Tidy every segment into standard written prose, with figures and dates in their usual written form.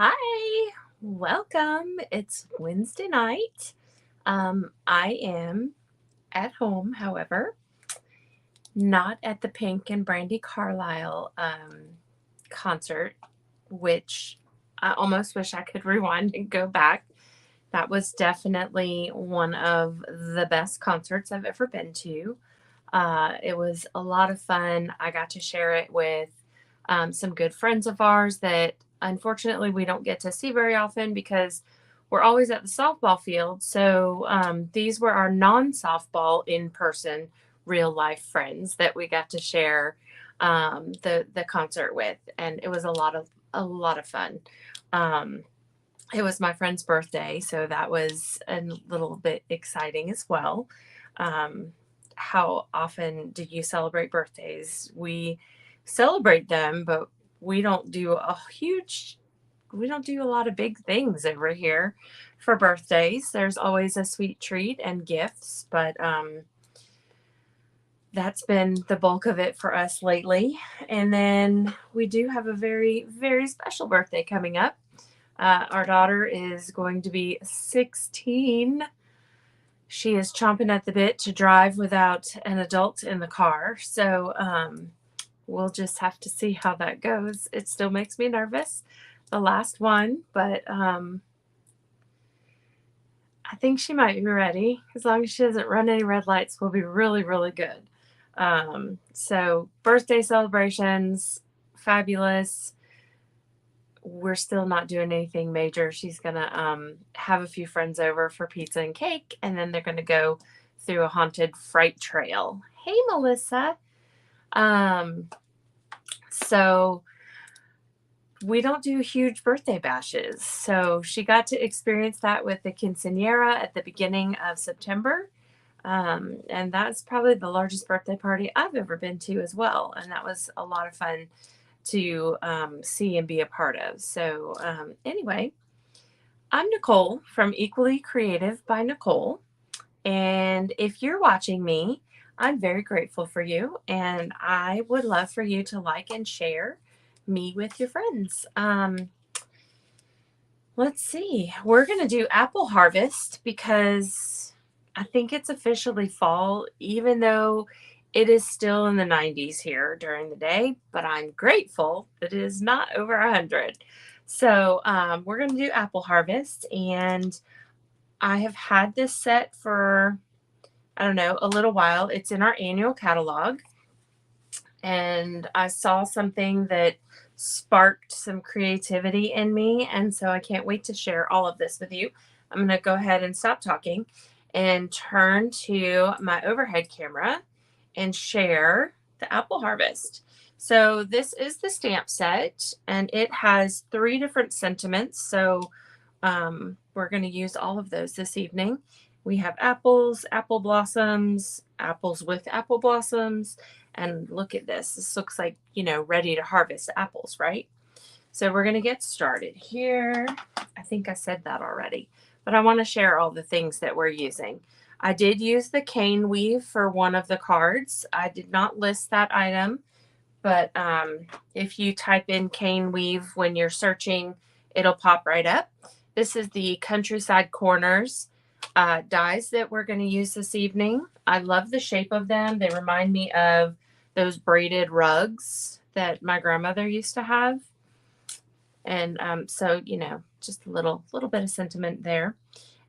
Hi, welcome. It's Wednesday night. I am at home, however, not at the Pink and Brandy Carlisle concert, which I almost wish I could rewind and go back. That was definitely one of the best concerts I've ever been to. It was a lot of fun. I got to share it with some good friends of ours that unfortunately we don't get to see very often because we're always at the softball field. So these were our non-softball in-person real life friends that we got to share the concert with, and it was a lot of fun. Um, it was my friend's birthday, so that was a little bit exciting as well. Um, how often do you celebrate birthdays? We celebrate them, but we don't do we don't do a lot of big things over here for birthdays. There's always a sweet treat and gifts, but that's been the bulk of it for us lately. And then we do have a very, very special birthday coming up. Our daughter is going to be 16. She is chomping at the bit to drive without an adult in the car. So we'll just have to see how that goes. It still makes me nervous, the last one, but I think she might be ready. As long as she doesn't run any red lights, we'll be really, really good. So birthday celebrations, fabulous. We're still not doing anything major. She's gonna have a few friends over for pizza and cake, and then they're gonna go through a haunted fright trail. Hey, Melissa. Um, so we don't do huge birthday bashes. So she got to experience that with the quinceanera at the beginning of September. And that's probably the largest birthday party I've ever been to as well. And that was a lot of fun to see and be a part of. So, anyway, I'm Nicole from Equally Creative by Nicole. And if you're watching me, I'm very grateful for you. And I would love for you to like and share me with your friends. Let's see. We're going to do apple harvest because I think it's officially fall, even though it is still in the 90s here during the day, but I'm grateful that it is not over 100. So we're going to do apple harvest, and I have had this set for, I don't know, a little while. It's in our annual catalog, and I saw something that sparked some creativity in me, and so I can't wait to share all of this with you. I'm going to go ahead and stop talking and turn to my overhead camera and share the apple harvest. So this is the stamp set, and it has 3 different sentiments. So we're going to use all of those this evening. We have apples, apple blossoms, apples with apple blossoms, and look at this. This looks like, ready to harvest apples, right? So we're going to get started here. I think I said that already, but I want to share all the things that we're using. I did use the cane weave for one of the cards. I did not list that item, but if you type in cane weave when you're searching, it'll pop right up. This is the Countryside Corners dies that we're going to use this evening. I love the shape of them. They remind me of those braided rugs that my grandmother used to have. And so, just a little bit of sentiment there.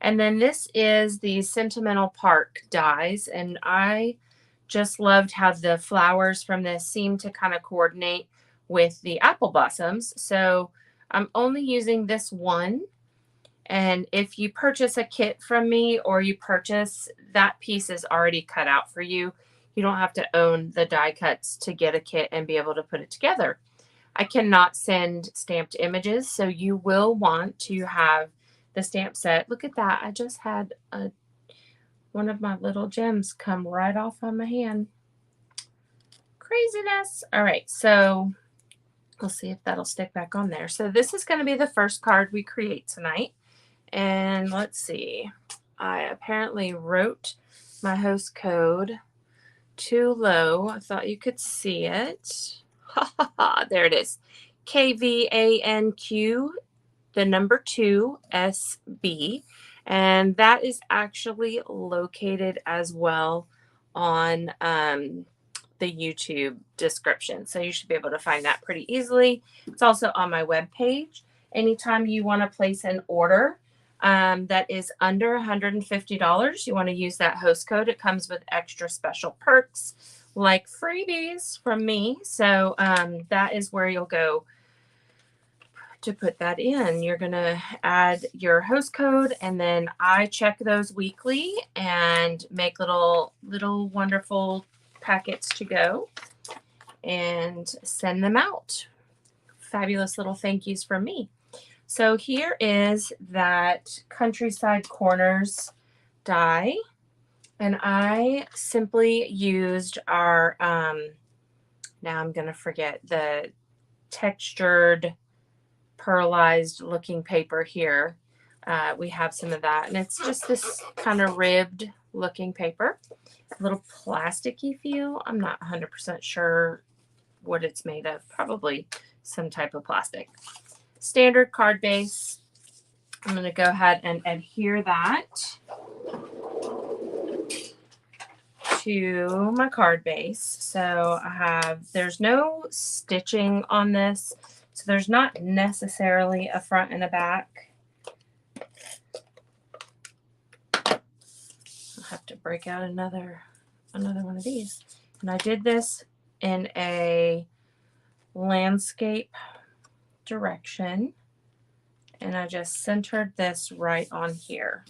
And then this is the Sentimental Park dies. And I just loved how the flowers from this seem to kind of coordinate with the apple blossoms. So I'm only using this one. And if you purchase a kit from me, or you purchase, that piece is already cut out for you. You don't have to own the die cuts to get a kit and be able to put it together. I cannot send stamped images, so you will want to have the stamp set. Look at that. I just had one of my little gems come right off on my hand. Craziness. All right, so we'll see if that'll stick back on there. So this is going to be the first card we create tonight. And let's see. I apparently wrote my host code too low. I thought you could see it. Ha ha ha. There it is. KVANQ2SB. the number 2SB, and that is actually located as well on the YouTube description. So you should be able to find that pretty easily. It's also on my webpage. Anytime you want to place an order that is under $150, you want to use that host code. It comes with extra special perks like freebies from me. So that is where you'll go to put that in. You're going to add your host code, and then I check those weekly and make little wonderful packets to go and send them out. Fabulous little thank yous from me. So here is that Countryside Corners die, and I simply used our now I'm going to forget the textured pearlized looking paper here. We have some of that, and it's just this kind of ribbed looking paper, a little plasticky feel. I'm not 100% sure what it's made of. Probably some type of plastic. Standard card base. I'm going to go ahead and adhere that to my card base. So there's no stitching on this, so there's not necessarily a front and a back. I'll have to break out another one of these. And I did this in a landscape direction, and I just centered this right on here.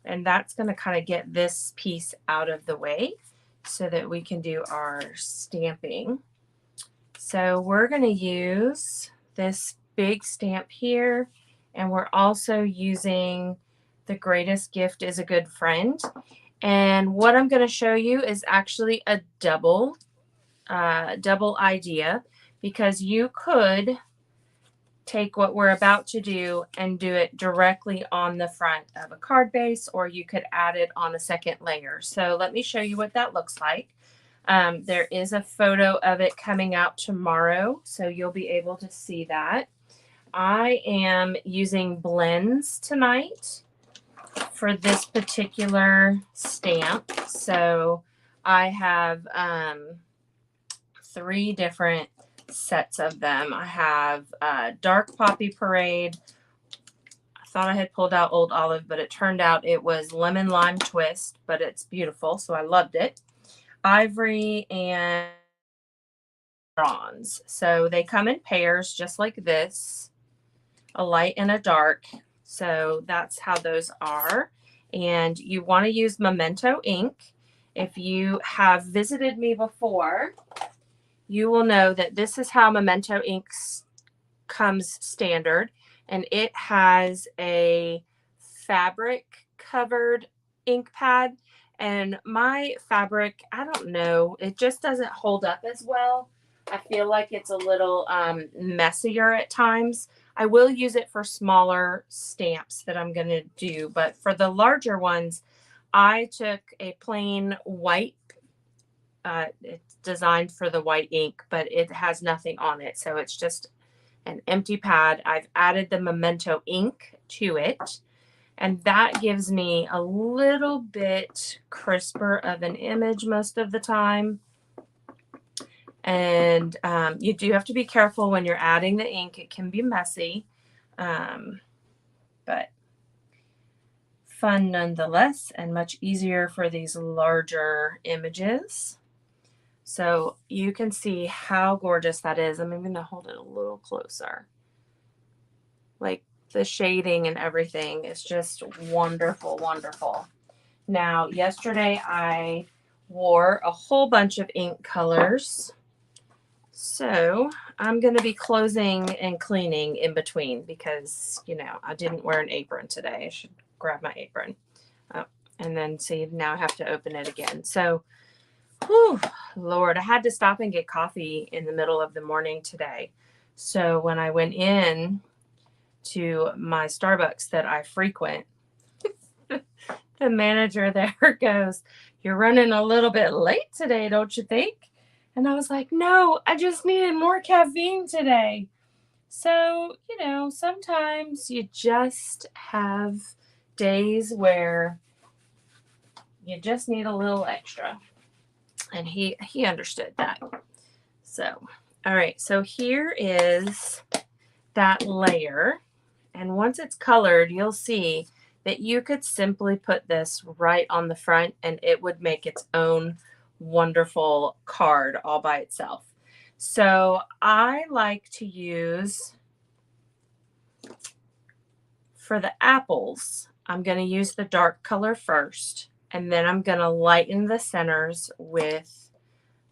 And that's going to kind of get this piece out of the way so that we can do our stamping. So we're going to use this big stamp here, and we're also using The Greatest Gift is a Good Friend. And what I'm going to show you is actually a double idea, because you could take what we're about to do and do it directly on the front of a card base, or you could add it on a second layer. So let me show you what that looks like. There is a photo of it coming out tomorrow, so you'll be able to see that. I am using blends tonight for this particular stamp. So I have 3 different sets of them. I have Dark Poppy Parade. I thought I had pulled out Old Olive, but it turned out it was Lemon Lime Twist, but it's beautiful, so I loved it. Ivory and bronze. So they come in pairs just like this, a light and a dark. So that's how those are. And you want to use Memento ink. If you have visited me before, you will know that this is how Memento ink comes standard, and it has a fabric covered ink pad, and my fabric, I don't know, it just doesn't hold up as well. I feel like it's a little messier at times. I will use it for smaller stamps that I'm going to do, but for the larger ones, I took a plain white, it's designed for the white ink, but it has nothing on it. So it's just an empty pad. I've added the Memento ink to it, and that gives me a little bit crisper of an image most of the time. And you do have to be careful when you're adding the ink. It can be messy, but fun nonetheless, and much easier for these larger images. So you can see how gorgeous that is. I'm even going to hold it a little closer. Like the shading and everything is just wonderful, wonderful. Now, yesterday I wore a whole bunch of ink colors. So I'm going to be closing and cleaning in between because, you know, I didn't wear an apron today. I should grab my apron. Oh, and then see, now I have to open it again. So, whew, Lord, I had to stop and get coffee in the middle of the morning today. So when I went in to my Starbucks that I frequent, the manager there goes, "You're running a little bit late today, don't you think?" And I was like, "No, I just needed more caffeine today." So, you know, sometimes you just have days where you just need a little extra. And he understood that. So, all right. So here is that layer. And once it's colored, you'll see that you could simply put this right on the front and it would make its own wonderful card all by itself. So I like to use, for the apples, I'm going to use the dark color first, and then I'm going to lighten the centers with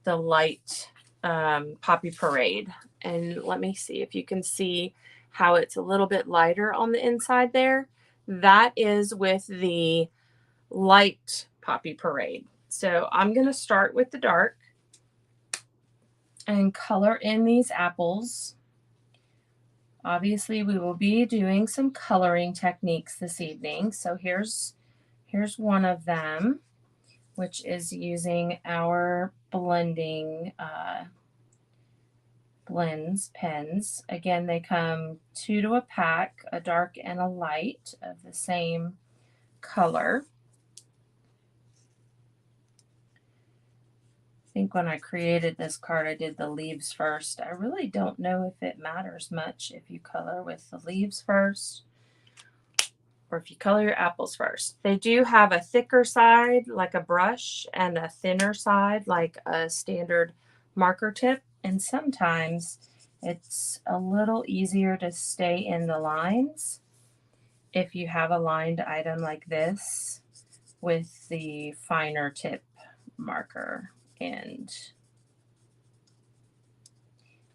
the light Poppy Parade. And let me see if you can see how it's a little bit lighter on the inside there. That is with the light Poppy Parade. So I'm going to start with the dark and color in these apples. Obviously, we will be doing some coloring techniques this evening. So here's one of them, which is using our blending blends pens. Again, they come 2 to a pack, a dark and a light of the same color. I think when I created this card, I did the leaves first. I really don't know if it matters much if you color with the leaves first or if you color your apples first. They do have a thicker side like a brush and a thinner side like a standard marker tip. And sometimes it's a little easier to stay in the lines if you have a lined item like this with the finer tip marker end.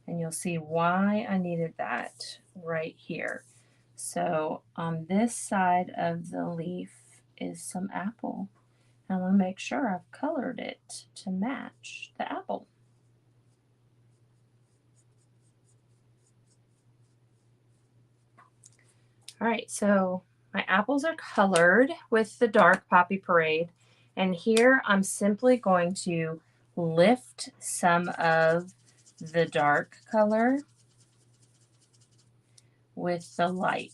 And you'll see why I needed that right here. So on this side of the leaf is some apple. I want to make sure I've colored it to match the apple. All right, so my apples are colored with the dark Poppy Parade. And here I'm simply going to lift some of the dark color with the light.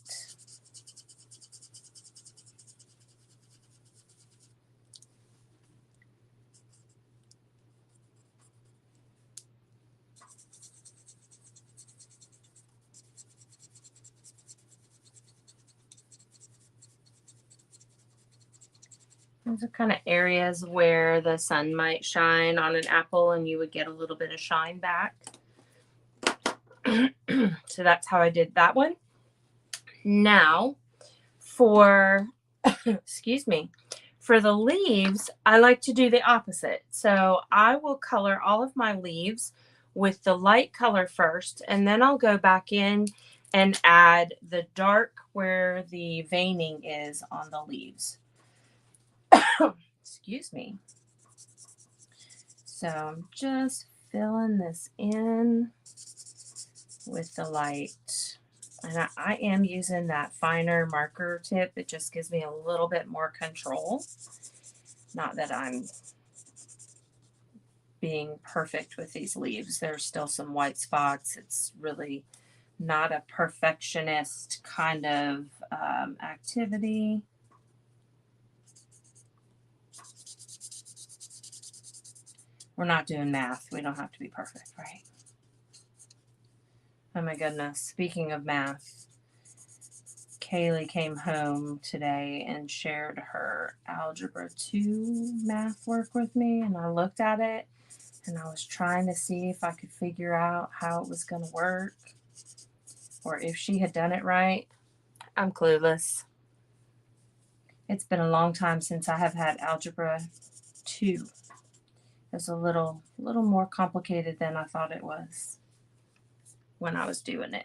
Those are kind of areas where the sun might shine on an apple and you would get a little bit of shine back. So that's how I did that one. Now for, excuse me, for the leaves, I like to do the opposite. So I will color all of my leaves with the light color first, and then I'll go back in and add the dark where the veining is on the leaves. Excuse me. So I'm just filling this in with the light. And I am using that finer marker tip. It just gives me a little bit more control. Not that I'm being perfect with these leaves. There's still some white spots. It's really not a perfectionist kind of activity. We're not doing math. We don't have to be perfect, right? Oh my goodness. Speaking of math, Kaylee came home today and shared her Algebra 2 math work with me, and I looked at it and I was trying to see if I could figure out how it was going to work or if she had done it right. I'm clueless. It's been a long time since I have had Algebra 2. It's a little more complicated than I thought it was when I was doing it.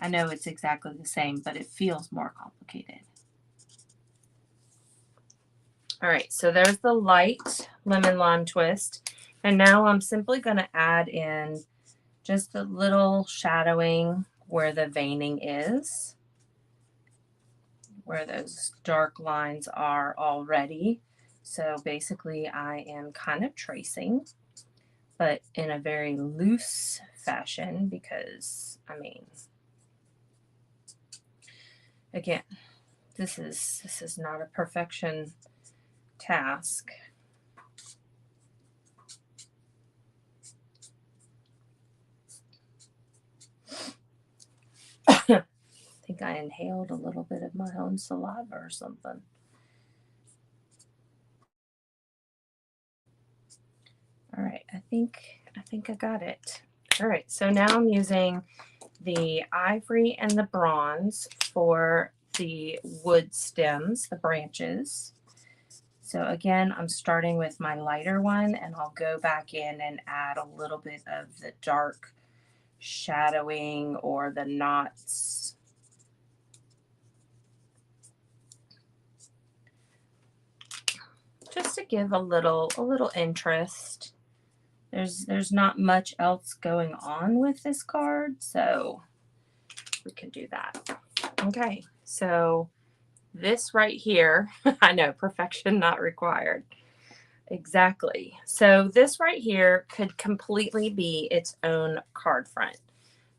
I know it's exactly the same, but it feels more complicated. All right, so there's the light lemon lime twist. And now I'm simply going to add in just a little shadowing where the veining is, where those dark lines are already. So basically I am kind of tracing but in a very loose fashion because, I mean, again, this is not a perfection task. I think I inhaled a little bit of my own saliva or something. All right, I think I got it. All right, so now I'm using the ivory and the bronze for the wood stems, the branches. So again, I'm starting with my lighter one, and I'll go back in and add a little bit of the dark shadowing or the knots. Just to give a little interest. There's not much else going on with this card, so we can do that. Okay, so this right here, I know, perfection not required. Exactly. So this right here could completely be its own card front.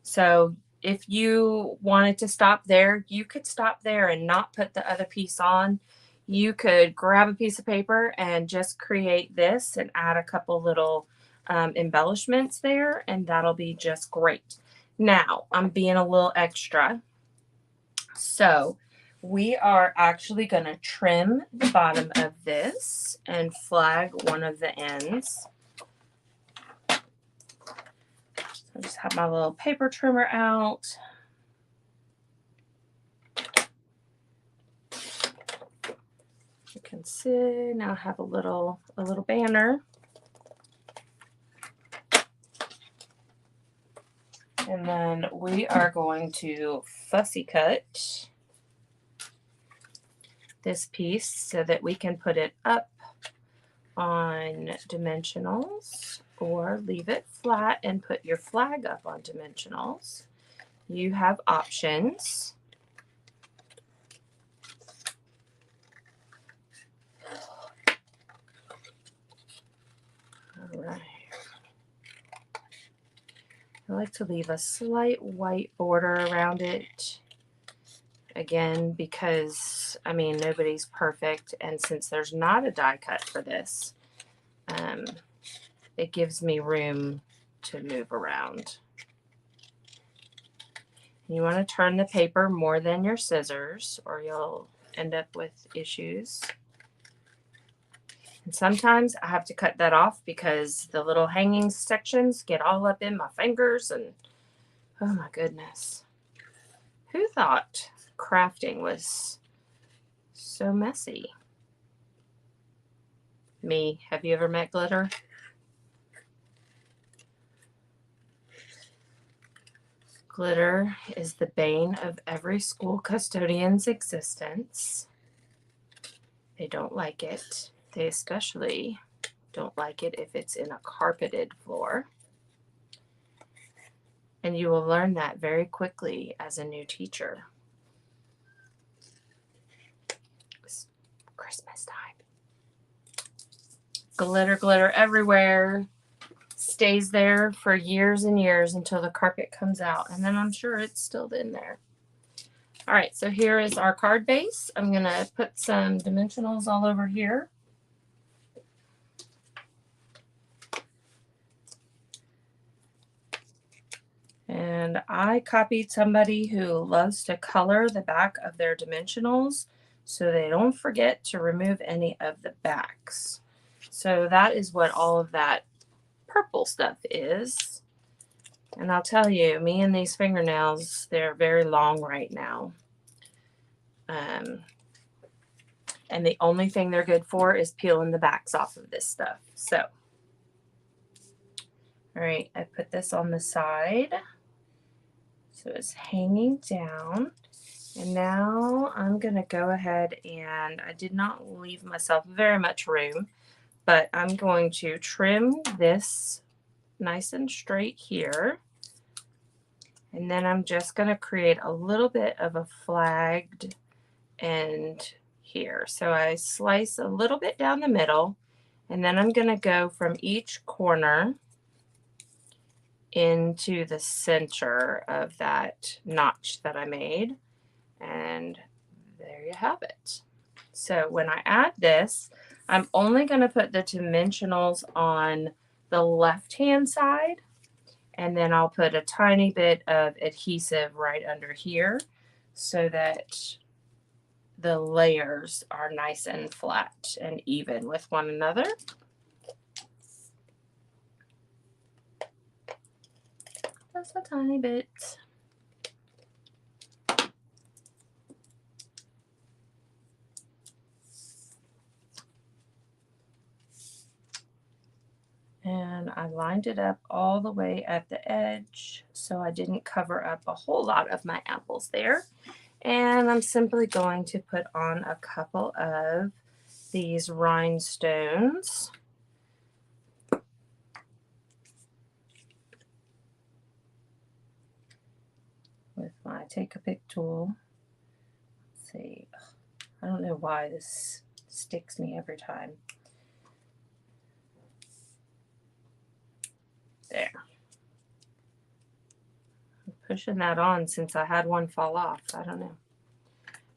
So if you wanted to stop there, you could stop there and not put the other piece on. You could grab a piece of paper and just create this and add a couple little embellishments there, and that'll be just great. Now, I'm being a little extra. So we are actually going to trim the bottom of this and flag one of the ends. So I just have my little paper trimmer out. You can see now I have a little banner. And then we are going to fussy cut this piece so that we can put it up on dimensionals, or leave it flat and put your flag up on dimensionals. You have options. All right. I like to leave a slight white border around it. Again, because, I mean, nobody's perfect. And since there's not a die cut for this, it gives me room to move around. You want to turn the paper more than your scissors, or you'll end up with issues. And sometimes I have to cut that off because the little hanging sections get all up in my fingers, and oh my goodness. Who thought crafting was so messy? Me. Have you ever met glitter? Glitter is the bane of every school custodian's existence. They don't like it. They especially don't like it if it's in a carpeted floor. And you will learn that very quickly as a new teacher. It's Christmas time. Glitter, glitter everywhere. Stays there for years and years until the carpet comes out. And then I'm sure it's still in there. All right, so here is our card base. I'm going to put some dimensionals all over here. And I copied somebody who loves to color the back of their dimensionals so they don't forget to remove any of the backs. So that is what all of that purple stuff is. And I'll tell you, me and these fingernails, they're very long right now. And the only thing they're good for is peeling the backs off of this stuff. So, all right, I put this on the side. So it's hanging down. And now I'm going to go ahead, and I did not leave myself very much room, but I'm going to trim this nice and straight here. And then I'm just going to create a little bit of a flagged end here. So I slice a little bit down the middle, and then I'm going to go from each corner into the center of that notch that I made. And there you have it. So when I add this, I'm only going to put the dimensionals on the left-hand side, and then I'll put a tiny bit of adhesive right under here so that the layers are nice and flat and even with one another. Just a tiny bit. And I lined it up all the way at the edge so I didn't cover up a whole lot of my apples there. And I'm simply going to put on a couple of these rhinestones. With my Take a Pick tool. Let's see. I don't know why this sticks me every time. There. I'm pushing that on since I had one fall off. I don't know.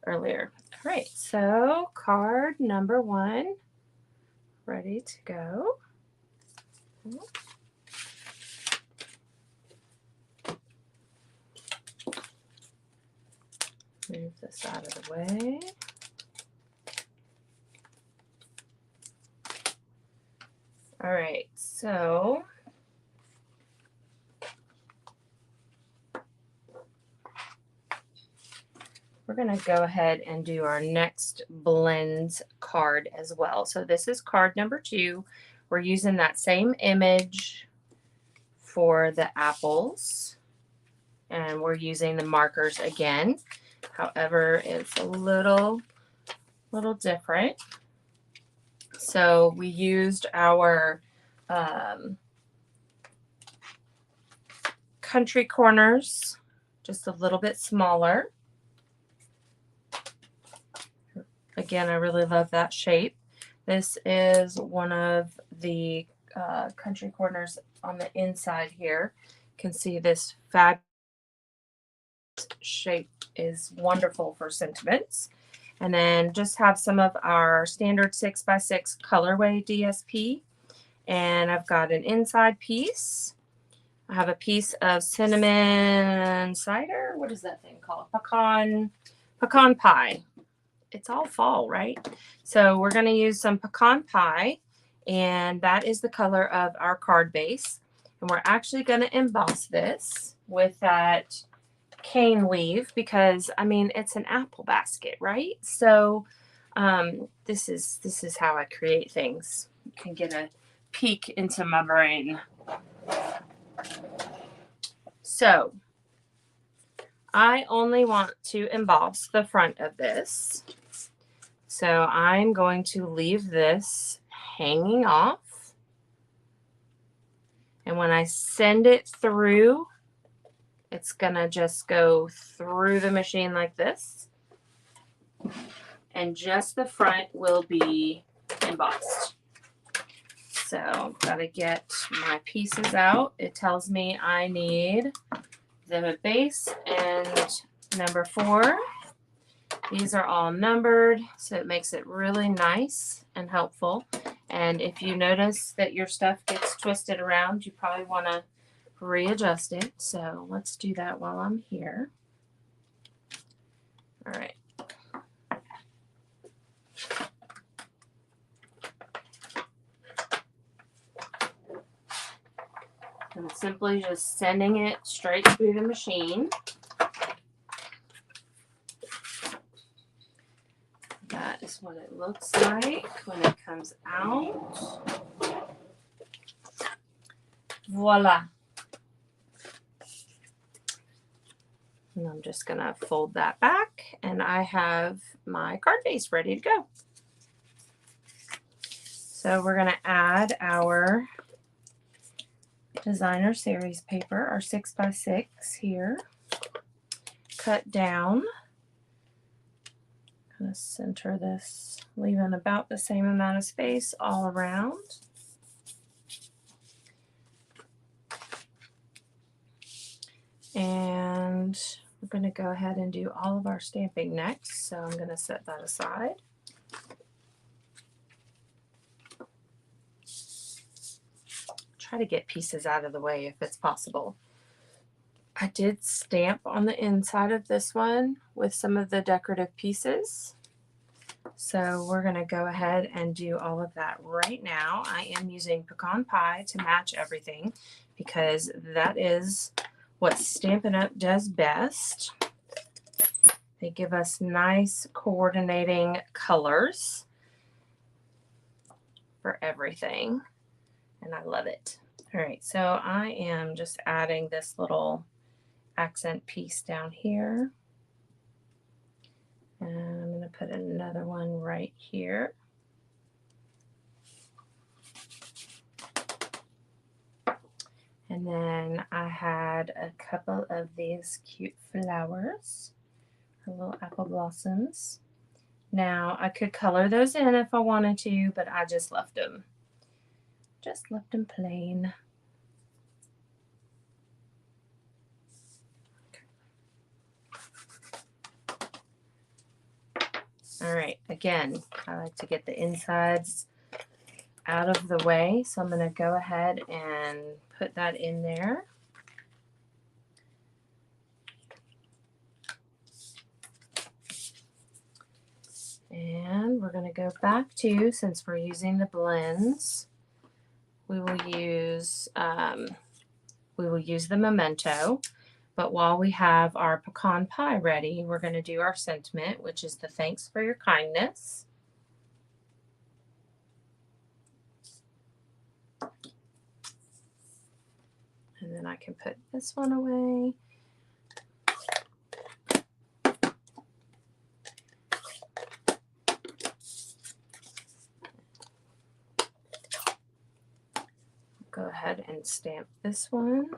Earlier. All right, so card number 1 ready to go. Move this out of the way. All right, so we're going to go ahead and do our next blend card as well. So this is card number 2. We're using that same image for the apples, and we're using the markers again. However, it's a little different. So we used our country corners, just a little bit smaller. Again, I really love that shape. This is one of the country corners on the inside here. You can see this fabulous shape is wonderful for sentiments. And then just have some of our standard 6x6 colorway DSP. And I've got an inside piece. I have a piece of cinnamon cider. What is that thing called? Pecan pie. It's all fall, right? So we're going to use some pecan pie, and that is the color of our card base. And we're actually going to emboss this with that cane weave because, I mean, it's an apple basket, right? So this is how I create things. You can get a peek into my brain. So I only want to emboss the front of this. So I'm going to leave this hanging off. And when I send it through, it's gonna just go through the machine like this. And just the front will be embossed. So gotta get my pieces out. It tells me I need the base and number 4. These are all numbered, so it makes it really nice and helpful. And if you notice that your stuff gets twisted around, you probably want to readjust it. So let's do that while I'm here. All right. I'm simply just sending it straight through the machine. That is what it looks like when it comes out. Voila. And I'm just going to fold that back, and I have my card base ready to go. So we're going to add our designer series paper, our 6x6 here, cut down. Kind of center this, leaving about the same amount of space all around. We're going to go ahead and do all of our stamping next, so I'm going to set that aside. Try to get pieces out of the way if it's possible. I did stamp on the inside of this one with some of the decorative pieces. So we're going to go ahead and do all of that right now. I am using pecan pie to match everything because that is what Stampin' Up! Does best. They give us nice coordinating colors for everything, and I love it. All right, so I am just adding this little accent piece down here. And I'm going to put another one right here. And then I had a couple of these cute flowers, little apple blossoms. Now I could color those in if I wanted to, but I just left them. Just left them plain. All right, again, I like to get the insides out of the way, so I'm going to go ahead and put that in there. And we're going to go back to, since we're using the blends, we will use the memento. But while we have our pecan pie ready, we're going to do our sentiment, which is the thanks for your kindness. And then I can put this one away. Go ahead and stamp this one.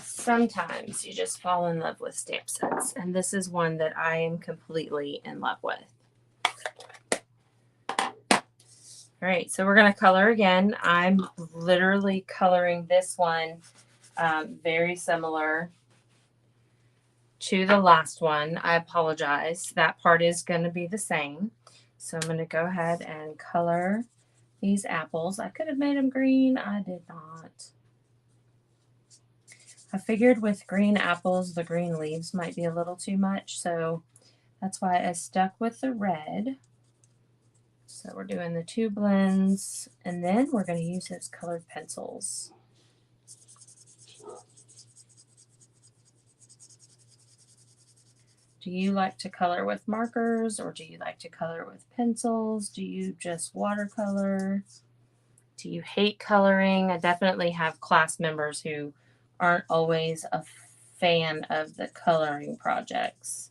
Sometimes you just fall in love with stamp sets, and this is one that I am completely in love with. All right, so we're going to color again. I'm literally coloring this one very similar to the last one. I apologize. That part is going to be the same. So I'm going to go ahead and color these apples. I could have made them green. I did not. I figured with green apples, the green leaves might be a little too much, so that's why I stuck with the red. So we're doing the two blends, and then we're going to use those colored pencils. Do you like to color with markers, or do you like to color with pencils? Do you just watercolor? Do you hate coloring? I definitely have class members who aren't always a fan of the coloring projects.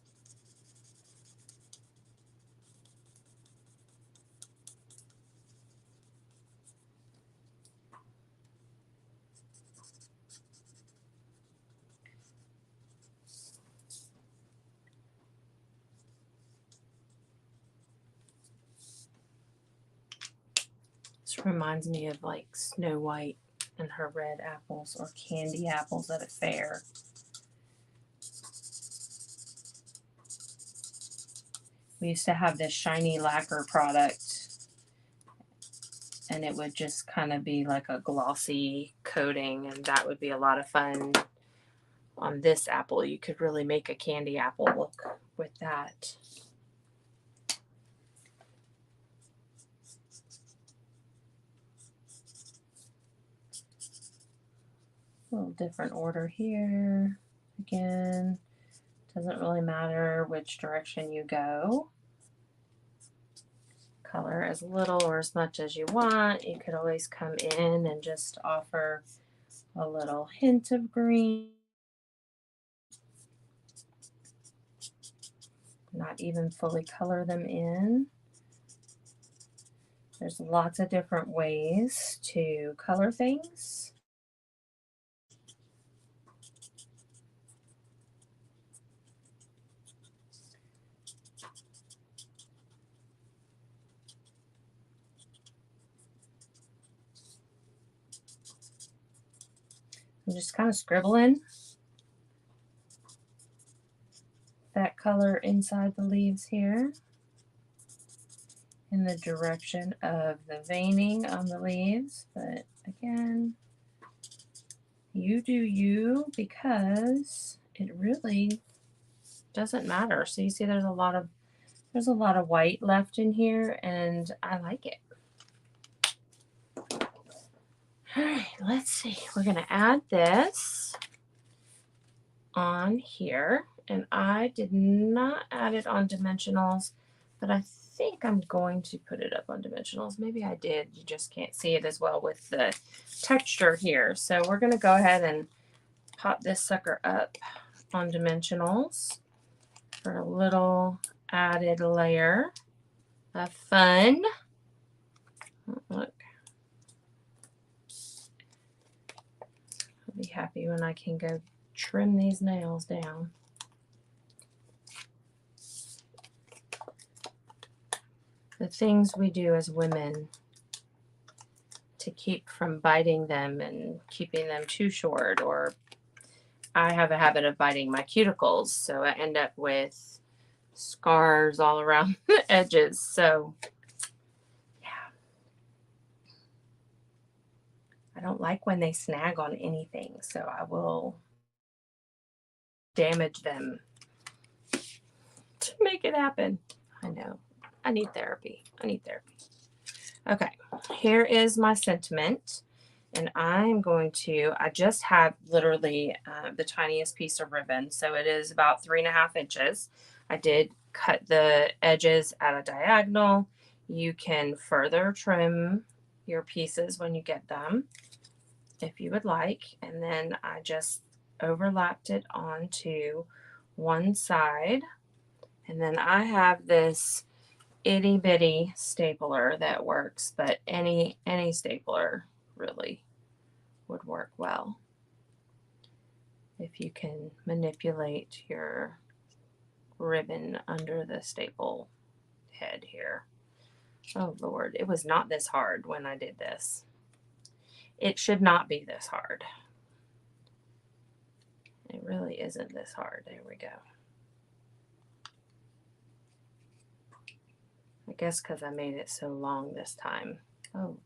This reminds me of like Snow White and her red apples, or candy apples at a fair. We used to have this shiny lacquer product, and it would just kind of be like a glossy coating, and that would be a lot of fun. On this apple, you could really make a candy apple look with that. A little different order here. Again, doesn't really matter which direction you go. Color as little or as much as you want. You could always come in and just offer a little hint of green. Not even fully color them in. There's lots of different ways to color things. I'm just kind of scribbling that color inside the leaves here in the direction of the veining on the leaves. But again, you do you, because it really doesn't matter. So you see there's a lot of white left in here, and I like it. All right, let's see. We're going to add this on here, and I did not add it on dimensionals, but I think I'm going to put it up on dimensionals. Maybe I did. You just can't see it as well with the texture here. So we're going to go ahead and pop this sucker up on dimensionals for a little added layer of fun. Look. I'll be happy when I can go trim these nails down. The things we do as women to keep from biting them and keeping them too short, or I have a habit of biting my cuticles, so I end up with scars all around the edges. So yeah, I don't like when they snag on anything, so I will damage them to make it happen. I know. I need therapy. Okay, here is my sentiment, and I'm going to, I just have literally the tiniest piece of ribbon, so it is about 3.5 inches. I did cut the edges at a diagonal. You can further trim your pieces when you get them, if you would like, and then I just overlapped it onto one side, and then I have this itty bitty stapler that works, but any stapler really would work well if you can manipulate your ribbon under the staple head here. Oh Lord, it was not this hard when I did this. It should not be this hard. It really isn't this hard. There we go. I guess because I made it so long this time. Oh,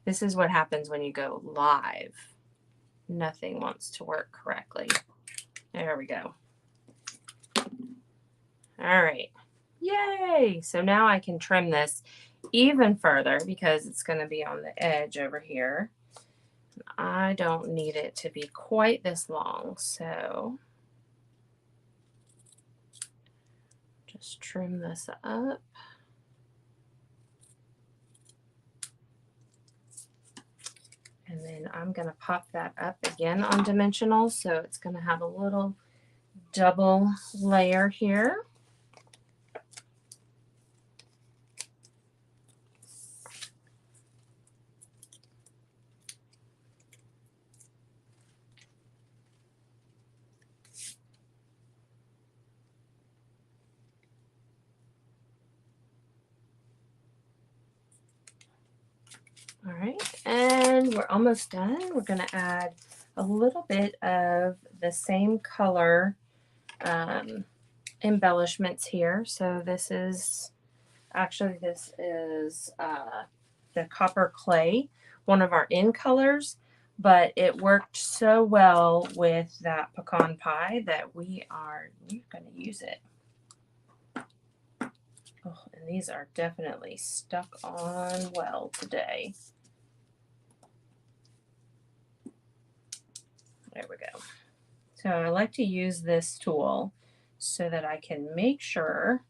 this is what happens when you go live. Nothing wants to work correctly. There we go. All right. Yay! So now I can trim this even further because it's going to be on the edge over here. I don't need it to be quite this long, so just trim this up. And then I'm going to pop that up again on dimensional, so it's going to have a little double layer here. All right, and we're almost done. We're going to add a little bit of the same color embellishments here. So this is the copper clay, one of our in colors, but it worked so well with that pecan pie that we're going to use it. Oh, and these are definitely stuck on well today. There we go. So I like to use this tool so that I can make sure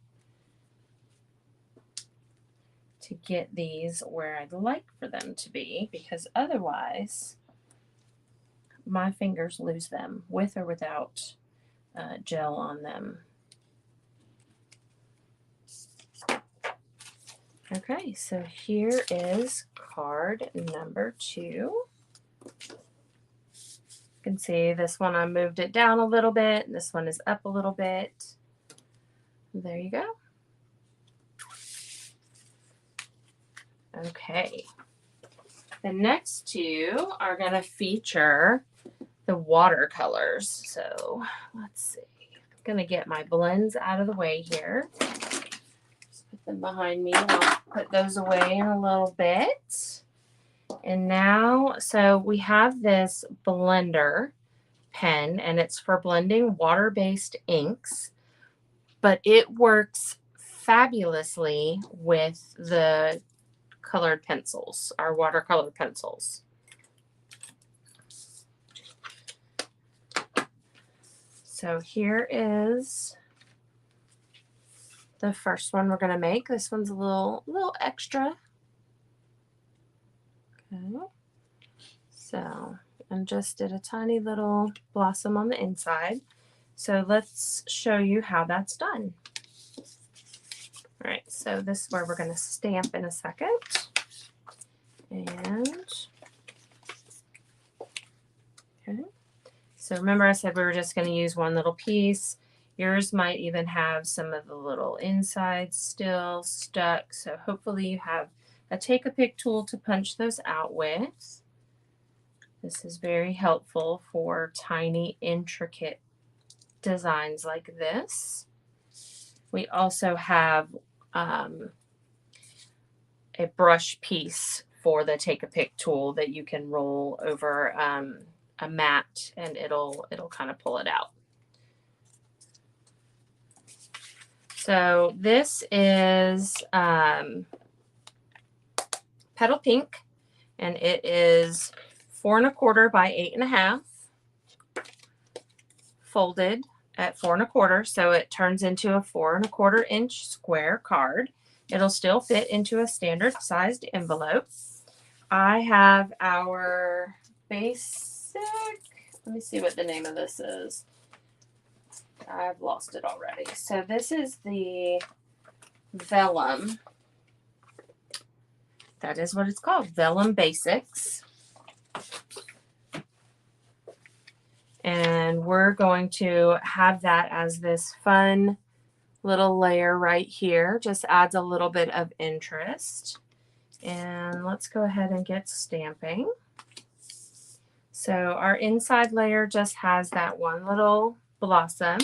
to get these where I'd like for them to be, because otherwise my fingers lose them with or without gel on them. Okay, so here is card number 2. You can see this one I moved it down a little bit, and this one is up a little bit. There you go. Okay. The next two are going to feature the watercolors. So let's see. I'm going to get my blends out of the way here. Just put them behind me. I'll put those away in a little bit. And now, so we have this blender pen, and it's for blending water-based inks, but it works fabulously with the colored pencils, our watercolor pencils. So here is the first one we're going to make. This one's a little extra. Okay. So, and just did a tiny little blossom on the inside. So let's show you how that's done. All right, so this is where we're going to stamp in a second. And, okay. So remember I said we were just going to use one little piece. Yours might even have some of the little insides still stuck. So hopefully you have a take-a-pick tool to punch those out with. This is very helpful for tiny, intricate designs like this. We also have a brush piece for the take-a-pick tool that you can roll over a mat, and it'll kind of pull it out. So this is Petal Pink, and it is 4 1/4 by 8 1/2, folded at 4 1/4, so it turns into a 4 1/4 inch square card. It'll still fit into a standard sized envelope. I have our basic, let me see what the name of this is. I've lost it already. So this is the Vellum. That is what it's called, Vellum Basics. And we're going to have that as this fun little layer right here. Just adds a little bit of interest. And let's go ahead and get stamping. So our inside layer just has that one little blossom.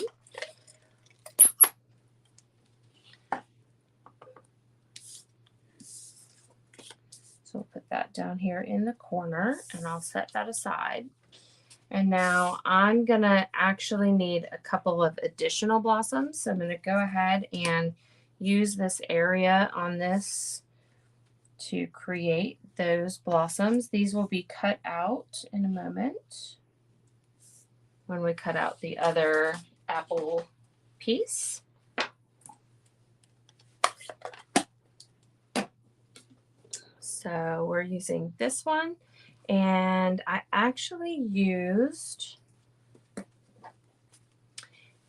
So we'll put that down here in the corner, and I'll set that aside. And now I'm going to actually need a couple of additional blossoms. So I'm going to go ahead and use this area on this to create those blossoms. These will be cut out in a moment when we cut out the other apple piece. So we're using this one. And I actually used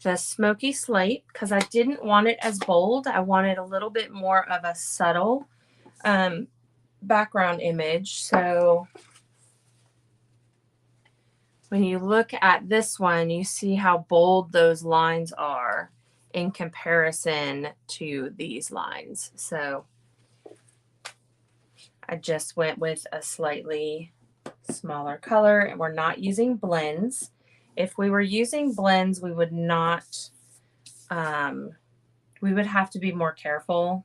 the Smoky Slate because I didn't want it as bold. I wanted a little bit more of a subtle background image. So when you look at this one, you see how bold those lines are in comparison to these lines. So I just went with a slightly smaller color, and we're not using blends. If we were using blends, we would not, we would have to be more careful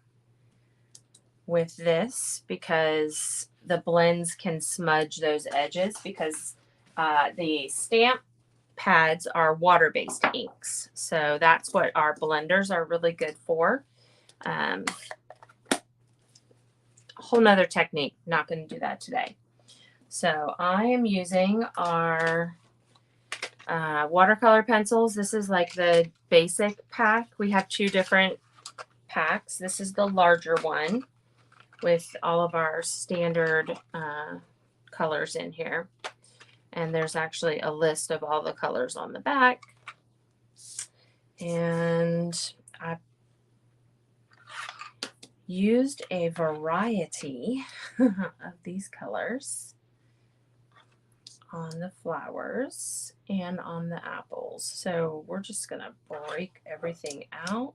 with this because the blends can smudge those edges because the stamp pads are water-based inks. So that's what our blenders are really good for. A whole nother technique, not going to do that today. So I am using our watercolor pencils. This is like the basic pack. We have two different packs. This is the larger one with all of our standard colors in here. And there's actually a list of all the colors on the back. And I used a variety of these colors on the flowers and on the apples. So we're just going to break everything out.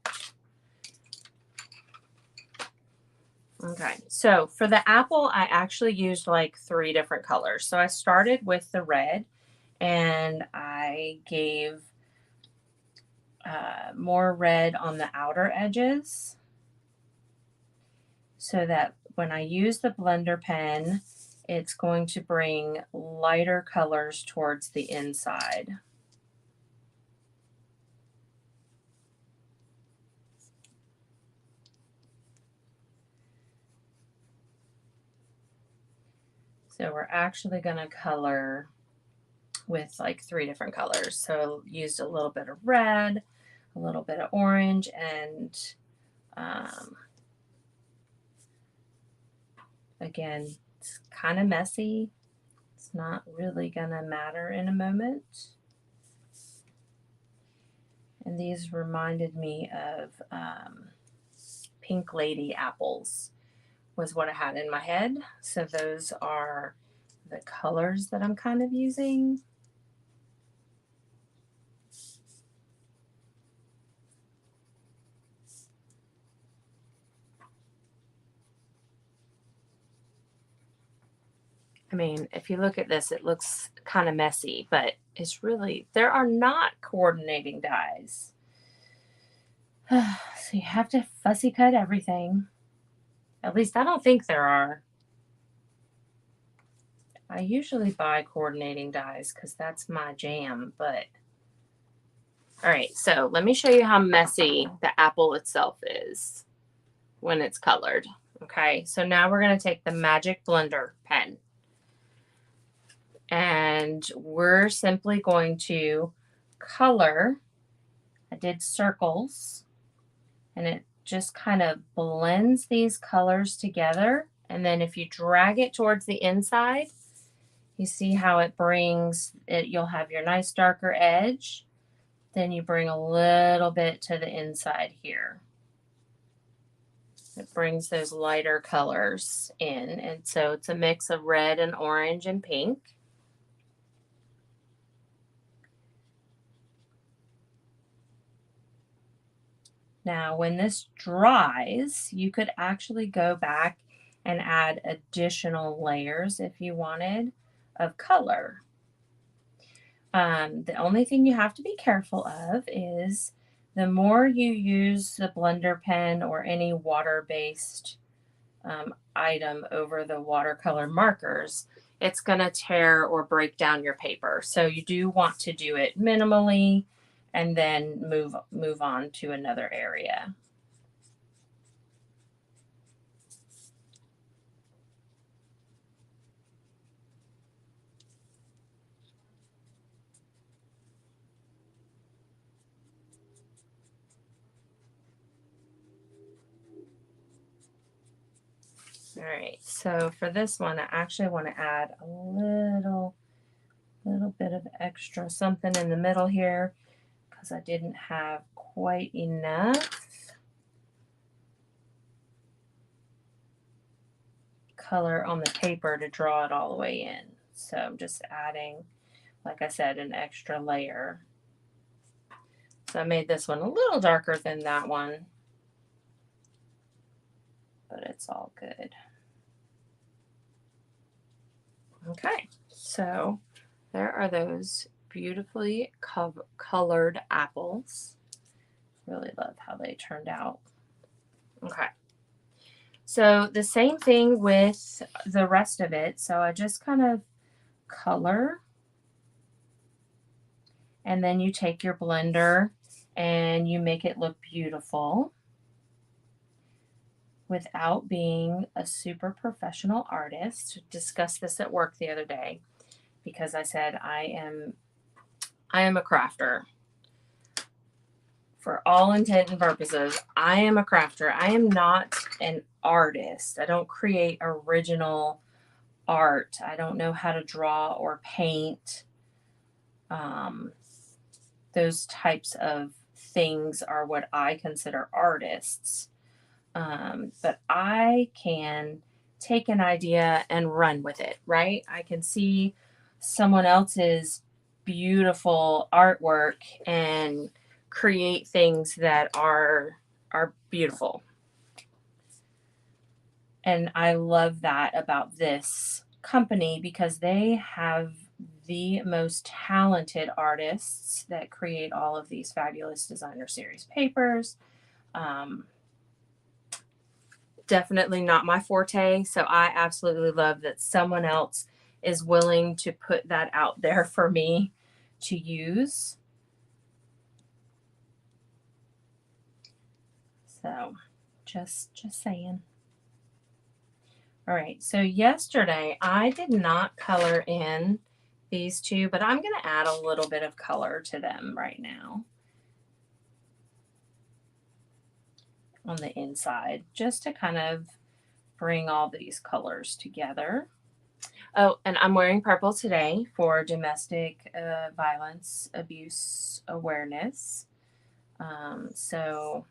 Okay, so for the apple, I actually used like 3 different colors. So I started with the red and I gave more red on the outer edges so that when I use the blender pen, it's going to bring lighter colors towards the inside. So we're actually going to color with like 3 different colors. So I used a little bit of red, a little bit of orange, and again, it's kind of messy. It's not really going to matter in a moment. And these reminded me of Pink Lady apples was what I had in my head. So those are the colors that I'm kind of using. I mean, if you look at this, it looks kind of messy, but it's really, there are not coordinating dies. So you have to fussy cut everything. At least I don't think there are. I usually buy coordinating dies because that's my jam, but all right, so let me show you how messy the apple itself is when it's colored. Okay, so now we're going to take the Magic Blender pen and we're simply going to color. I did circles and it just kind of blends these colors together. And then if you drag it towards the inside, you see how it brings it, you'll have your nice darker edge. Then you bring a little bit to the inside here. It brings those lighter colors in. And so it's a mix of red and orange and pink. Now, when this dries, you could actually go back and add additional layers if you wanted of color. The only thing you have to be careful of is the more you use the blender pen or any water-based item over the watercolor markers, it's going to tear or break down your paper. So you do want to do it minimally and then move on to another area. All right, so for this one, I actually want to add a little bit of extra something in the middle here because I didn't have quite enough color on the paper to draw it all the way in. So I'm just adding, like I said, an extra layer. So I made this one a little darker than that one, but it's all good. Okay, so there are those beautifully colored apples. Really love how they turned out. Okay, so the same thing with the rest of it. So I just kind of color, and then you take your blender and you make it look beautiful without being a super professional artist. Discussed this at work the other day because I said I am a crafter. For all intent and purposes, I am a crafter. I am not an artist. I don't create original art. I don't know how to draw or paint. Those types of things are what I consider artists. But I can take an idea and run with it, right? I can see someone else's beautiful artwork and create things that are beautiful. And I love that about this company because they have the most talented artists that create all of these fabulous designer series papers. Um, Definitely not my forte, so I absolutely love that someone else is willing to put that out there for me to use. So just saying. All right, so yesterday I did not color in these two, but I'm going to add a little bit of color to them right now on the inside, just to kind of bring all these colors together. Oh, and I'm wearing purple today for domestic violence abuse awareness. So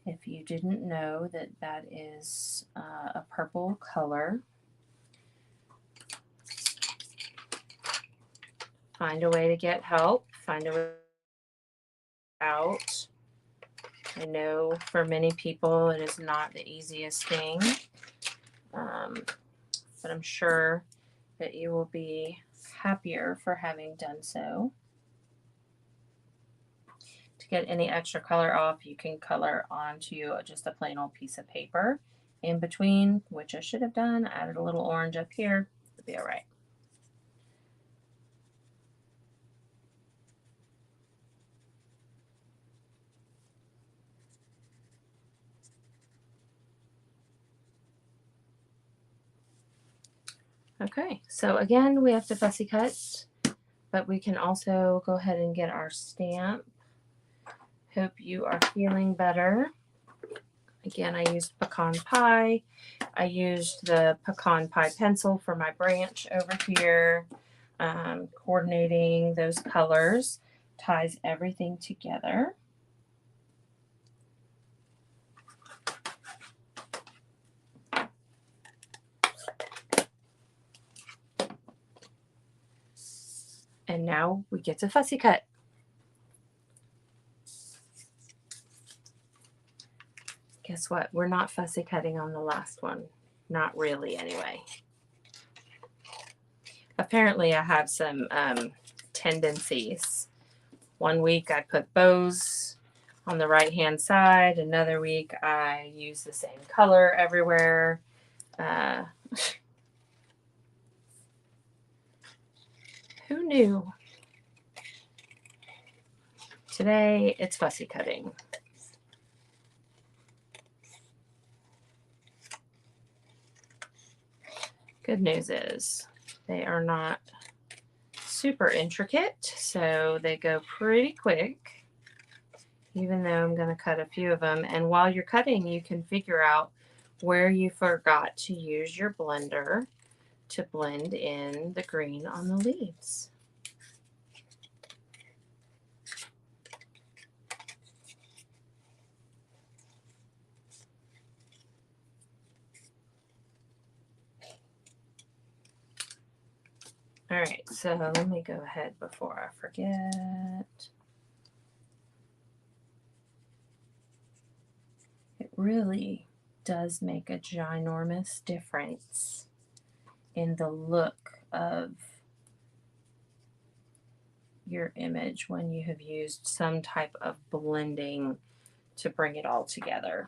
if you didn't know that that is a purple color, find a way to get help, find a way out. I know for many people it is not the easiest thing, but I'm sure that you will be happier for having done so. To get any extra color off, you can color onto just a plain old piece of paper in between, which I should have done. I added a little orange up here. It'll be all right. Okay, so again, we have to fussy cut, but we can also go ahead and get our stamp. Hope you are feeling better. Again, I used pecan pie. I used the pecan pie pencil for my branch over here. Coordinating those colors ties everything together. And now we get to fussy cut. Guess what? We're not fussy cutting on the last one. Not really, anyway. Apparently, I have some tendencies. One week I put bows on the right-hand side. Another week I use the same color everywhere. Who knew? Today, it's fussy cutting. Good news is they are not super intricate, so they go pretty quick, even though I'm going to cut a few of them. And while you're cutting, you can figure out where you forgot to use your blender to blend in the green on the leaves. All right, so let me go ahead before I forget. It really does make a ginormous difference in the look of your image when you have used some type of blending to bring it all together.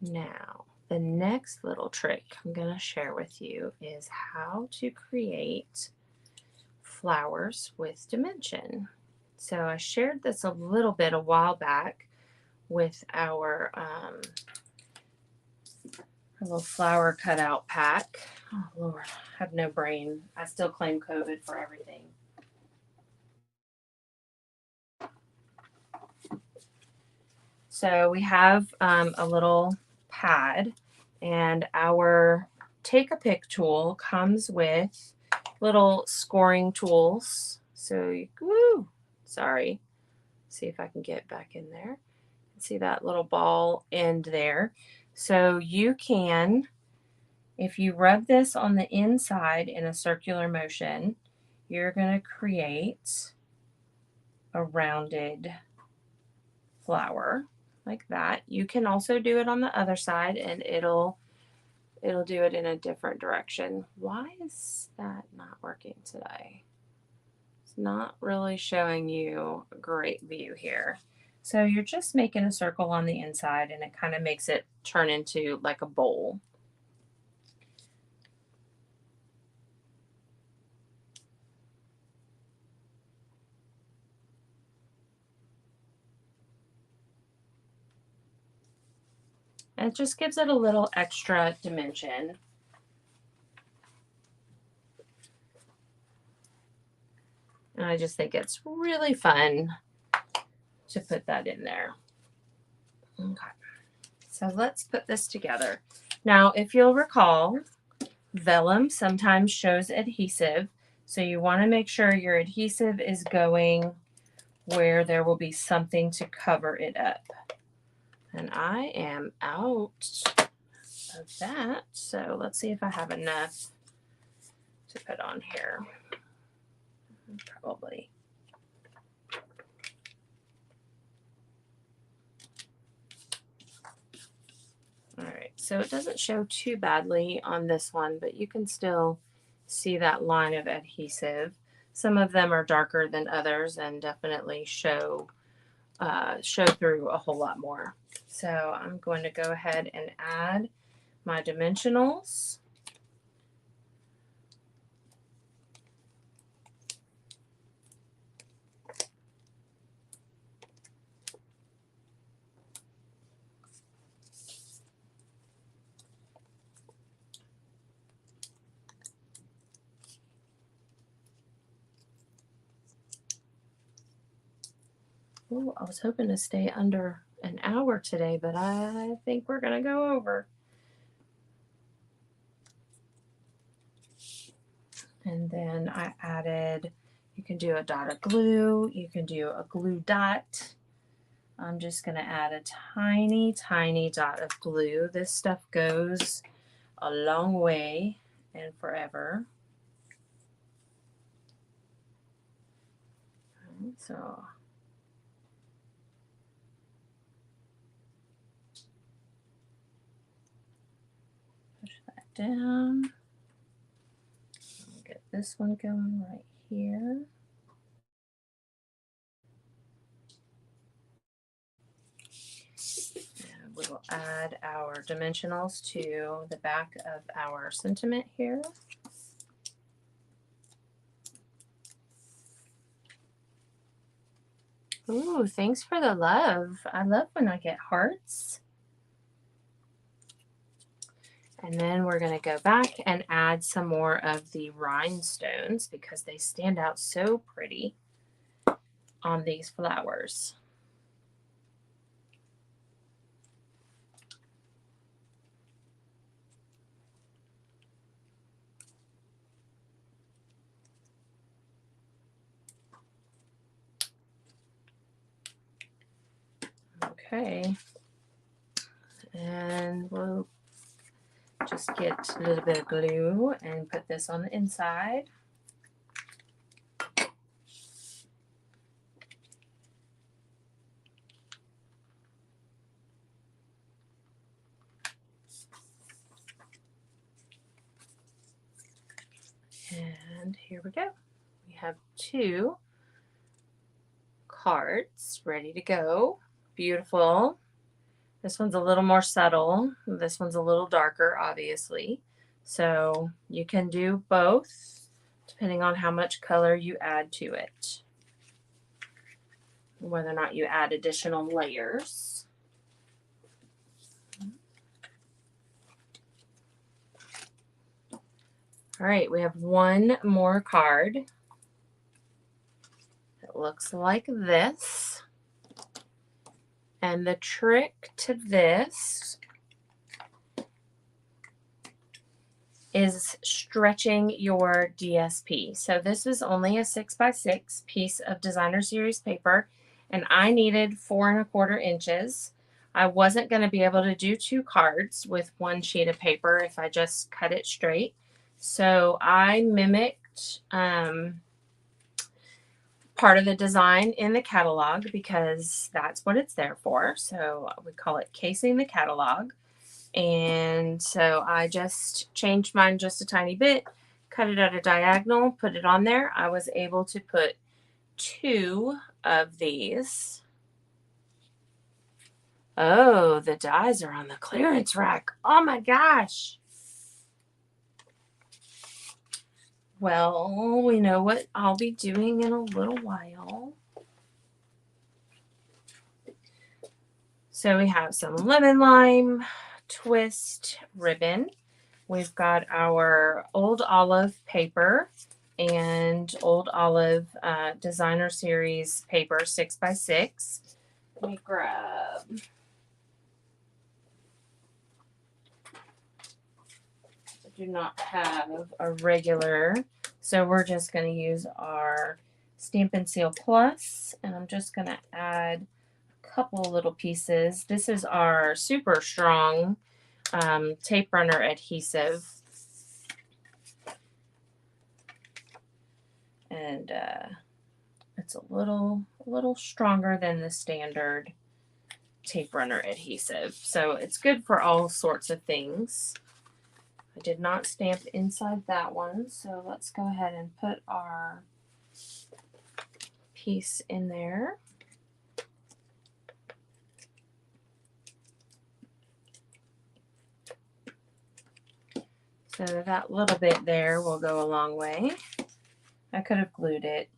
Now, the next little trick I'm going to share with you is how to create flowers with dimension. So I shared this a little bit a while back with our little flower cutout pack. Oh Lord, I have no brain. I still claim COVID for everything. So we have a little pad, and our take a pick tool comes with little scoring tools. So, sorry. See if I can get back in there. See that little ball end there? So you can, if you rub this on the inside in a circular motion, you're going to create a rounded flower like that. You can also do it on the other side and it'll do it in a different direction. Why is that not working today? It's not really showing you a great view here. So you're just making a circle on the inside and it kind of makes it turn into like a bowl. And it just gives it a little extra dimension. And I just think it's really fun to put that in there. Okay, so let's put this together. Now, if you'll recall, vellum sometimes shows adhesive, so you want to make sure your adhesive is going where there will be something to cover it up. And I am out of that, so let's see if I have enough to put on here. Probably. All right, so it doesn't show too badly on this one, but you can still see that line of adhesive. Some of them are darker than others and definitely show through a whole lot more. So I'm going to go ahead and add my dimensionals. Ooh, I was hoping to stay under an hour today, but I think we're going to go over. And then I added, you can do a dot of glue, you can do a glue dot. I'm just going to add a tiny, tiny dot of glue. This stuff goes a long way and forever. Okay, so push that down. I'll get this one going right here. And we will add our dimensionals to the back of our sentiment here. Ooh, thanks for the love. I love when I get hearts. And then we're going to go back and add some more of the rhinestones because they stand out so pretty on these flowers. Okay. And we'll just get a little bit of glue and put this on the inside. And here we go. We have 2 cards ready to go. Beautiful. This one's a little more subtle. This one's a little darker, obviously. So you can do both depending on how much color you add to it, whether or not you add additional layers. All right, we have 1 more card. It looks like this. And the trick to this is stretching your DSP. So this is only a 6x6 piece of designer series paper, and I needed 4¼ inches. I wasn't going to be able to do 2 cards with 1 sheet of paper if I just cut it straight. So I mimicked part of the design in the catalog because that's what it's there for. So we call it casing the catalog. And so I just changed mine just a tiny bit, cut it at a diagonal, put it on there. I was able to put 2 of these. Oh, the dies are on the clearance rack. Oh my gosh. Well, we know what I'll be doing in a little while. So we have some lemon lime twist ribbon. We've got our Old Olive paper and Old Olive Designer Series paper 6x6. Let me grab. I do not have a regular, so we're just going to use our Stampin' Seal Plus, and I'm just going to add a couple little pieces. This is our super strong tape runner adhesive, and it's a little stronger than the standard tape runner adhesive, so it's good for all sorts of things. I did not stamp inside that one, so let's go ahead and put our piece in there. So that little bit there will go a long way. I could have glued it.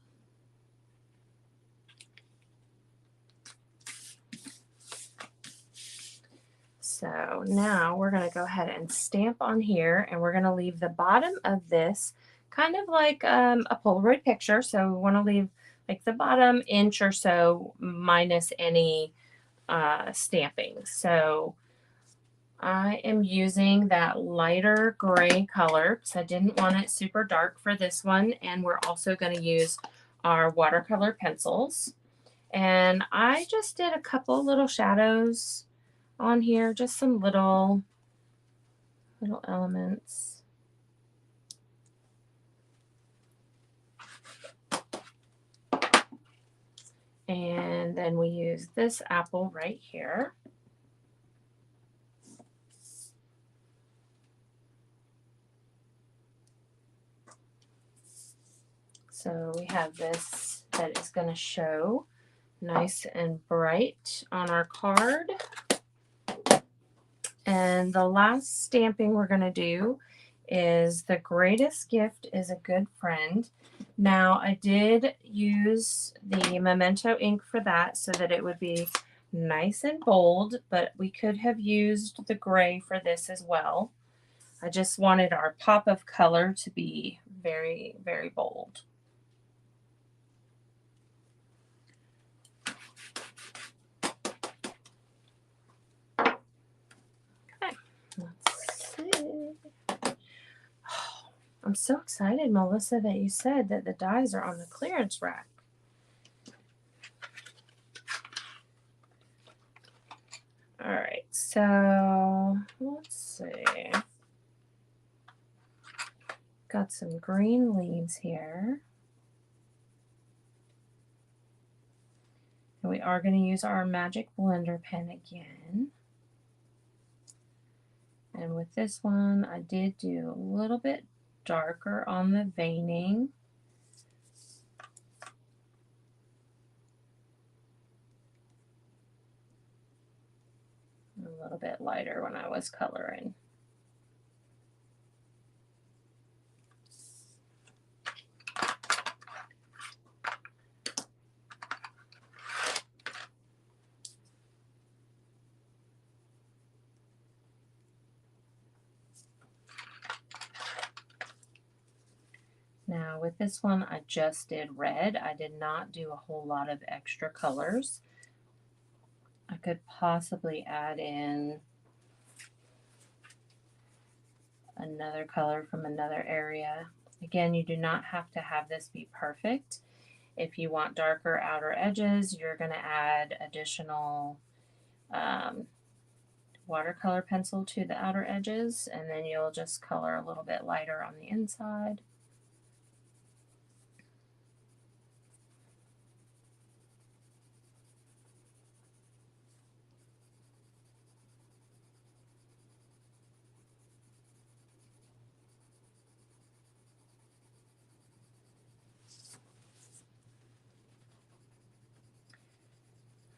So now we're going to go ahead and stamp on here, and we're going to leave the bottom of this kind of like a Polaroid picture. So we want to leave like the bottom inch or so minus any stamping. So I am using that lighter gray color because I didn't want it super dark for this one, and we're also going to use our watercolor pencils. And I just did a couple little shadows on here, just some little elements. And then we use this apple right here. So we have this that is going to show nice and bright on our card. And the last stamping we're going to do is The Greatest Gift is a Good Friend. Now, I did use the Memento ink for that so that it would be nice and bold, but we could have used the gray for this as well. I just wanted our pop of color to be very, very bold. Let's see. Oh, I'm so excited, Melissa, that you said that the dies are on the clearance rack. All right, so let's see. Got some green leaves here. And we are going to use our magic blender pen again. And with this one, I did do a little bit darker on the veining. A little bit lighter when I was coloring. Now with this one, I just did red. I did not do a whole lot of extra colors. I could possibly add in another color from another area. Again, you do not have to have this be perfect. If you want darker outer edges, you're going to add additional watercolor pencil to the outer edges, and then you'll just color a little bit lighter on the inside.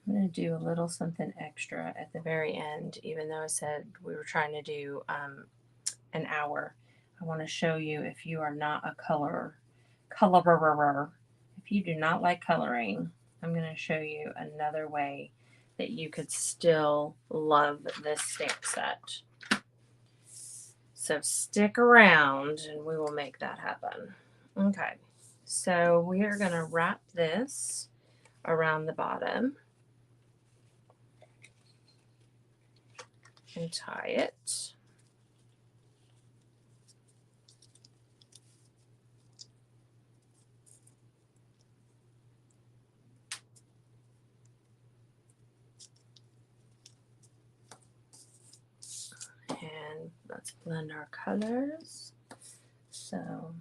I'm going to do a little something extra at the very end, even though I said we were trying to do an hour. I want to show you, if you are not a colorer, if you do not like coloring, I'm going to show you another way that you could still love this stamp set. So stick around and we will make that happen. Okay, so we are going to wrap this around the bottom and tie it. And let's blend our colors. So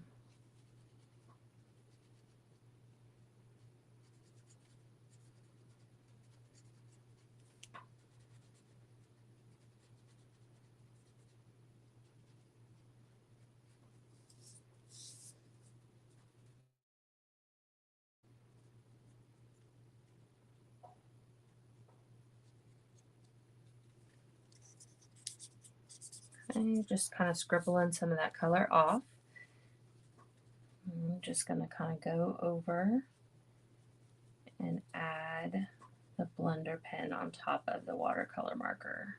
and just kind of scribbling some of that color off. I'm just going to kind of go over and add the blender pen on top of the watercolor marker.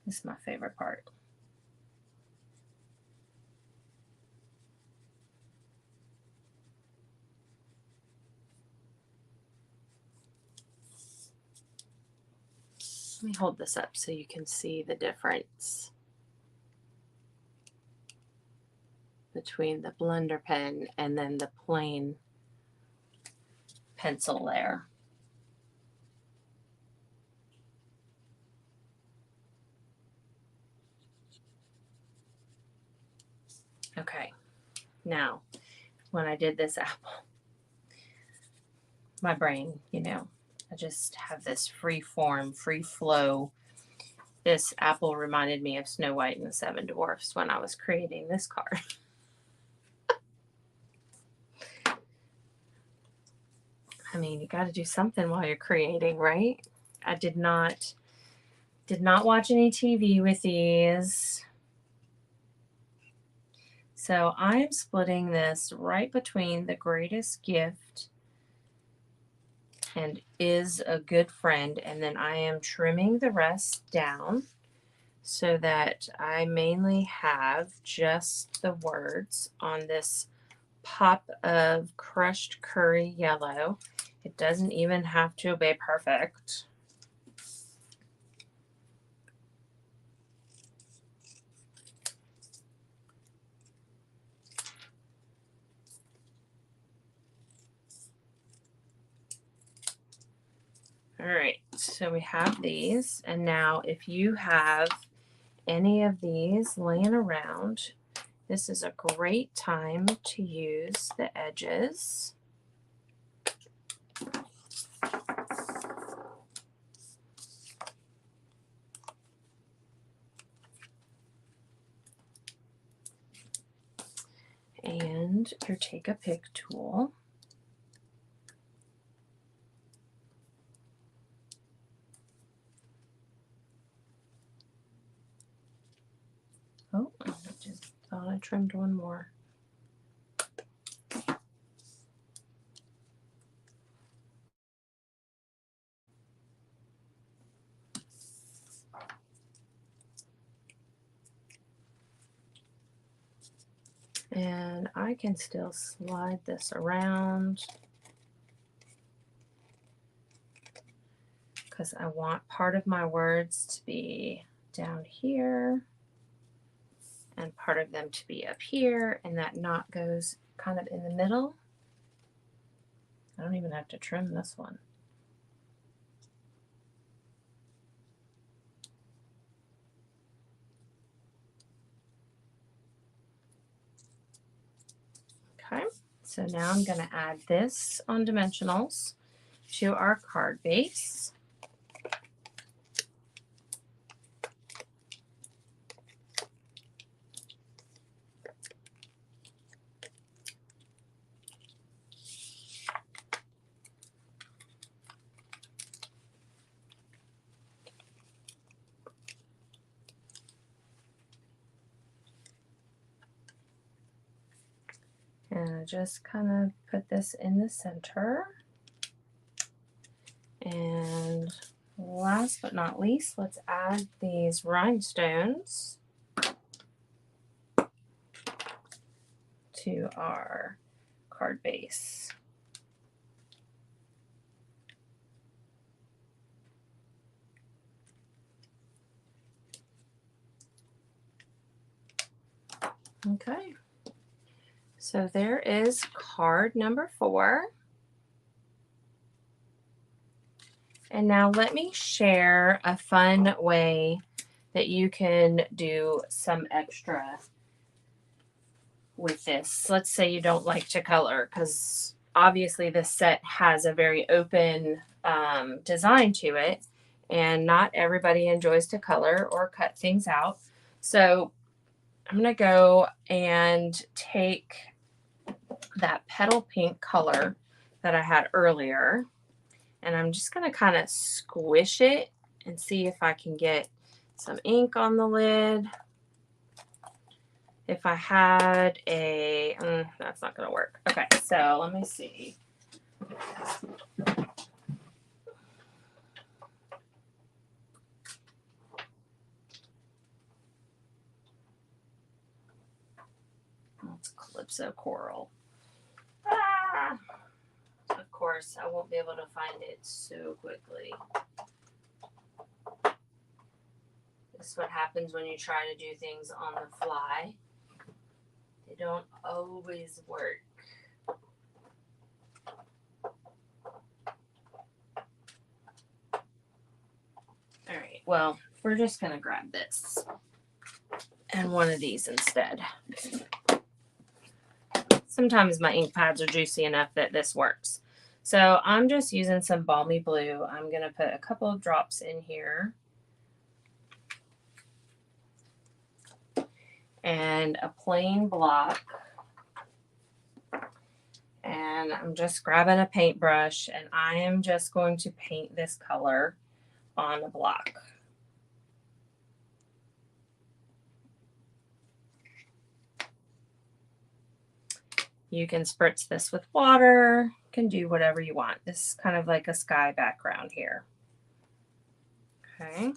This is my favorite part. Let me hold this up so you can see the difference between the blender pen and then the plain pencil there. Okay, now when I did this apple, my brain, I just have this free form, free flow. This apple reminded me of Snow White and the Seven Dwarfs when I was creating this card. I mean, you got to do something while you're creating, right? I did not watch any TV with these. So I am splitting this right between The Greatest Gift and Is a Good Friend, and then I am trimming the rest down so that I mainly have just the words on this pop of crushed curry yellow. It doesn't even have to be perfect. All right, so we have these, and now if you have any of these laying around, this is a great time to use the edges. And your Take a Pick tool. Oh, I just thought I trimmed one more. And I can still slide this around because I want part of my words to be down here and part of them to be up here, and that knot goes kind of in the middle. I don't even have to trim this one. Okay, so now I'm going to add this on dimensionals to our card base. And I just kind of put this in the center. And last but not least, let's add these rhinestones to our card base. Okay, so there is card number 4. And now let me share a fun way that you can do some extra with this. Let's say you don't like to color, because obviously this set has a very open design to it, and not everybody enjoys to color or cut things out. So I'm going to go and take that petal pink color that I had earlier, and I'm just going to kind of squish it and see if I can get some ink on the lid. If I had a, that's not going to work. Okay, so let me see. That's Calypso Coral. Ah! Of course, I won't be able to find it so quickly. This is what happens when you try to do things on the fly. They don't always work. All right, well, we're just going to grab this and one of these instead. Sometimes my ink pads are juicy enough that this works. So I'm just using some Balmy Blue. I'm going to put a couple of drops in here. And a plain block. And I'm just grabbing a paintbrush, and I am just going to paint this color on the block. You can spritz this with water, you can do whatever you want. This is kind of like a sky background here. Okay,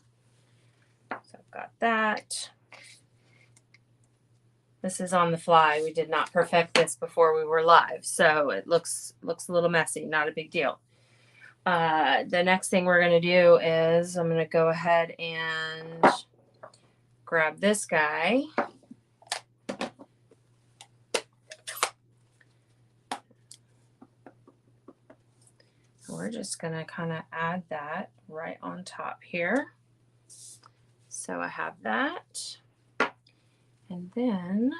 so I've got that. This is on the fly. We did not perfect this before we were live, so it looks a little messy, not a big deal. The next thing we're going to do is I'm going to go ahead and grab this guy. We're just going to kind of add that right on top here. So I have that. And then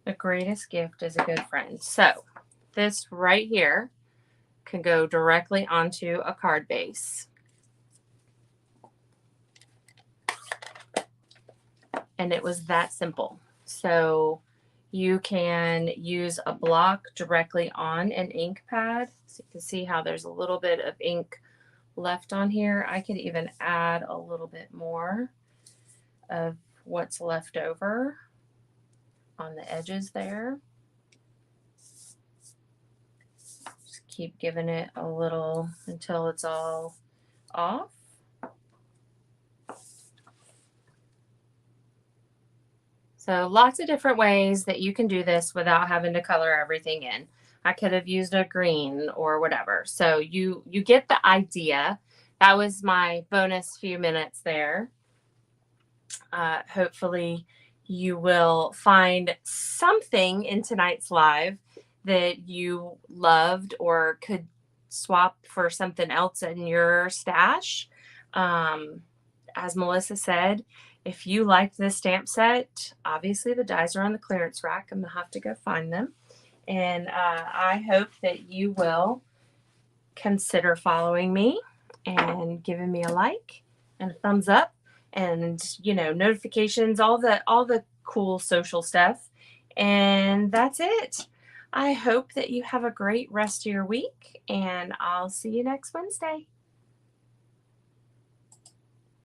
the greatest gift is a good friend. So this right here can go directly onto a card base. And it was that simple. So you can use a block directly on an ink pad. So you can see how there's a little bit of ink left on here. I could even add a little bit more of what's left over on the edges there. Just keep giving it a little until it's all off. So lots of different ways that you can do this without having to color everything in. I could have used a green or whatever. So you get the idea. that was my bonus few minutes there. Hopefully, you will find something in tonight's live that you loved or could swap for something else in your stash. Um, as Melissa said, if you liked this stamp set, obviously the dies are on the clearance rack. I'm going to have to go find them. And I hope that you will consider following me and giving me a like and a thumbs up and notifications, all the cool social stuff. And that's it. I hope that you have a great rest of your week, and I'll see you next Wednesday.